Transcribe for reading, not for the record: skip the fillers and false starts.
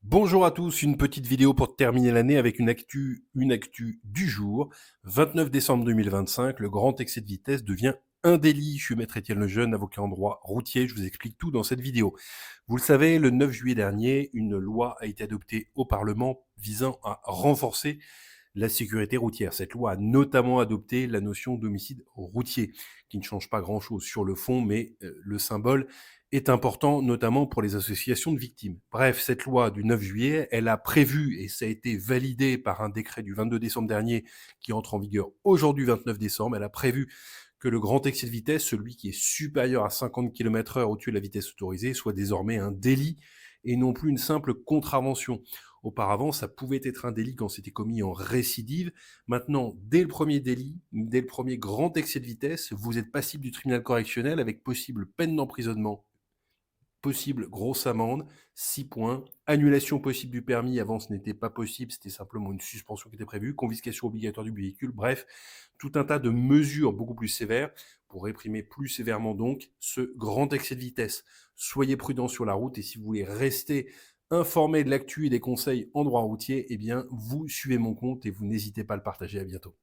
Bonjour à tous, une petite vidéo pour terminer l'année avec une actu du jour. 29 décembre 2025, le grand excès de vitesse devient un délit. Je suis maître Étienne Lejeune, avocat en droit routier. Je vous explique tout dans cette vidéo. Vous le savez, le 9 juillet dernier, une loi a été adoptée au Parlement visant à renforcer la sécurité routière. Cette loi a notamment adopté la notion d'homicide routier, qui ne change pas grand-chose sur le fond, mais le symbole est important, notamment pour les associations de victimes. Bref, cette loi du 9 juillet, elle a prévu, et ça a été validé par un décret du 22 décembre dernier, qui entre en vigueur aujourd'hui 29 décembre, elle a prévu que le grand excès de vitesse, celui qui est supérieur à 50 km/h au-dessus de la vitesse autorisée, soit désormais un délit et non plus une simple contravention. Auparavant, ça pouvait être un délit quand c'était commis en récidive. Maintenant, dès le premier délit, dès le premier grand excès de vitesse, vous êtes passible du tribunal correctionnel avec possible peine d'emprisonnement, possible grosse amende, 6 points, annulation possible du permis, avant ce n'était pas possible, c'était simplement une suspension qui était prévue, confiscation obligatoire du véhicule, bref, tout un tas de mesures beaucoup plus sévères pour réprimer plus sévèrement donc ce grand excès de vitesse. Soyez prudents sur la route et si vous voulez rester informé de l'actu et des conseils en droit routier, eh bien vous suivez mon compte et vous n'hésitez pas à le partager. À bientôt.